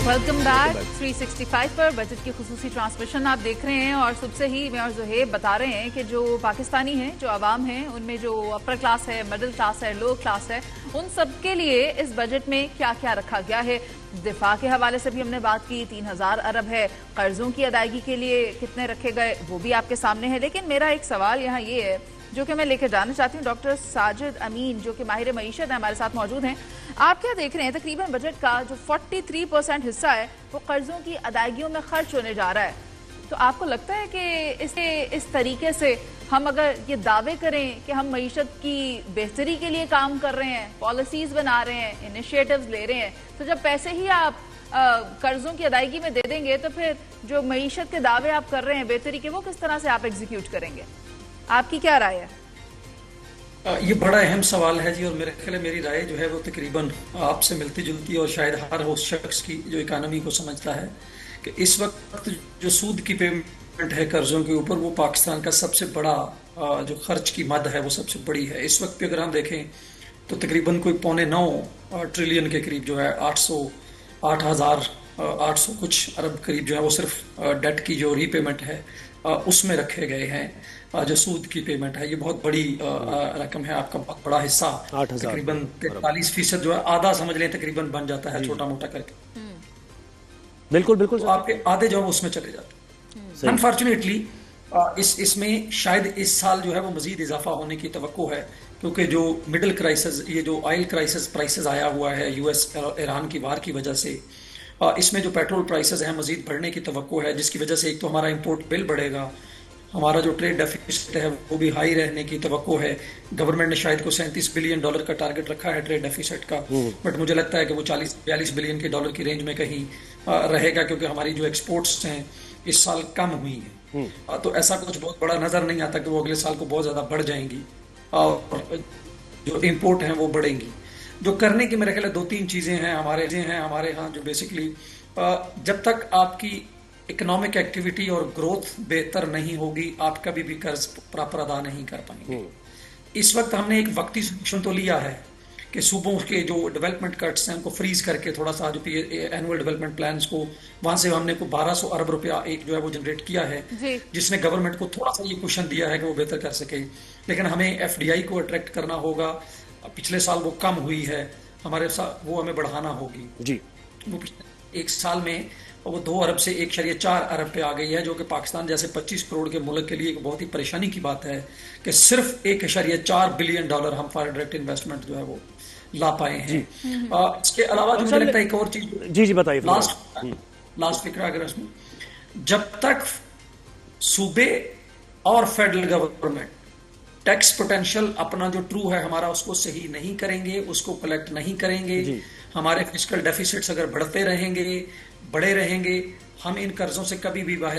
Welcome back 365 पर budget की खुसूसी transmission आप देख रहे हैं और सुबह से ही मैं और ज़ुहैब बता रहे हैं कि जो पाकिस्तानी हैं, जो आवाम हैं, उनमें जो अपर क्लास है, मिडिल क्लास है, लो क्लास है, उन सब के लिए इस बजट में क्या क्या रखा गया है। दिफा के हवाले से भी हमने बात की, 3000 अरब है, कर्जों की अदायगी के लिए कितने रखे गए वो भी आपके सामने है। लेकिन मेरा एक सवाल यहाँ ये है जो कि मैं लेकर जाना चाहती हूँ, डॉक्टर साजिद अमीन जो कि माहिर मईशत है हमारे साथ मौजूद हैं। आप क्या देख रहे हैं, तकरीबन बजट का जो 43% हिस्सा है वो कर्जों की अदायगियों में खर्च होने जा रहा है, तो आपको लगता है कि इस तरीके से हम अगर ये दावे करें कि हम मईशत की बेहतरी के लिए काम कर रहे हैं, पॉलिसीज बना रहे हैं, इनिशिएटिव्स ले रहे हैं, तो जब पैसे ही आप कर्जों की अदायगी में दे देंगे तो फिर जो मईशत के दावे आप कर रहे हैं बेहतरी के, वो किस तरह से आप एग्जीक्यूट करेंगे? आपकी क्या राय है? ये बड़ा अहम सवाल है जी, और मेरे ख्याल मेरी राय जो है वो तकरीबन आपसे मिलती जुलती और शायद हर उस शख्स की जो इकानमी को समझता है कि इस वक्त जो सूद की पेमेंट है कर्जों के ऊपर, वो पाकिस्तान का सबसे बड़ा जो खर्च की मद है वो सबसे बड़ी है। इस वक्त पे अगर हम देखें तो तकरीबन कोई 8.9 ट्रिलियन के करीब जो है 8,800 कुछ अरब करीब जो है वो सिर्फ डेट की जो रीपेमेंट है उसमें रखे गए हैं। जो सूद की पेमेंट है ये बहुत बड़ी रकम है, आपका बहुत बड़ा हिस्सा तकरीबन 43% जो है, आधा समझ लें तकरीबन बन जाता है छोटा मोटा करके। बिल्कुल बिल्कुल तो आपके आधे जो है उसमें चले जाते हैं। अनफॉर्चुनेटली इसमें शायद इस साल जो है वो मजीद इजाफा होने की तवक्को है, क्योंकि जो मिडिल क्राइसिस, ये जो ऑयल क्राइसिस प्राइसेस आया हुआ है यूएस ईरान की वार की वजह से, इसमें जो पेट्रोल प्राइसेस हैं मजीद बढ़ने की तवक्को है, जिसकी वजह से एक तो हमारा इंपोर्ट बिल बढ़ेगा, हमारा जो ट्रेड डेफिसिट है वो भी हाई रहने की तवक्को है। गवर्नमेंट ने शायद को $37 बिलियन का टारगेट रखा है ट्रेड डेफिसिट का, बट मुझे लगता है कि वो 40-42 बिलियन के डॉलर की रेंज में कहीं रहेगा, क्योंकि हमारी जो एक्सपोर्ट्स हैं इस साल कम हुई हैं। तो ऐसा कुछ बहुत बड़ा नजर नहीं आता कि वो अगले साल को बहुत ज्यादा बढ़ जाएंगी और जो इम्पोर्ट हैं वो बढ़ेंगी। जो करने की मेरे ख्याल 2-3 चीजें हैं हमारे यहाँ जो बेसिकली जब तक आपकी इकोनॉमिक एक्टिविटी और ग्रोथ बेहतर नहीं होगी आप कभी भी कर्ज प्रॉपर अदा नहीं कर पाएंगे। इस वक्त हमने एक वक्ती सोल्यूशन तो लिया है कि सूबों के जो डेवलपमेंट कट्स हैं उनको फ्रीज करके थोड़ा सा जो एनुअल डेवलपमेंट प्लान्स को वहां से हमने को 1200 अरब रुपया एक जो है वो जनरेट किया है, जिसने गवर्नमेंट को थोड़ा सा ये कुशन दिया है कि वो बेहतर कर सके। लेकिन हमें एफडीआई को अट्रैक्ट करना होगा, पिछले साल वो कम हुई है, हमारे साथ वो हमें बढ़ाना होगी जी। वो पिछले एक साल में वो 2 अरब से 1.4 अरब पे आ गई है, जो कि पाकिस्तान जैसे 25 करोड़ के मुल्क के लिए एक बहुत ही परेशानी की बात है कि सिर्फ $1.4 बिलियन हम फॉरेन डायरेक्ट इन्वेस्टमेंट जो है वो ला पाए हैं। इसके अलावा जो मुझे लगता है एक और चीज जी बताइए, लास्ट फिक्र अगर इसमें, जब तक सूबे और फेडरल गवर्नमेंट टैक्स पोटेंशियल अपना जो ट्रू है हमारा उसको सही नहीं करेंगे, उसको कलेक्ट नहीं करेंगे, हमारे फिस्कल डेफिसिट्स अगर बढ़ते रहेंगे, बड़े रहेंगे, हम इन कर्जों से कभी भी बाहर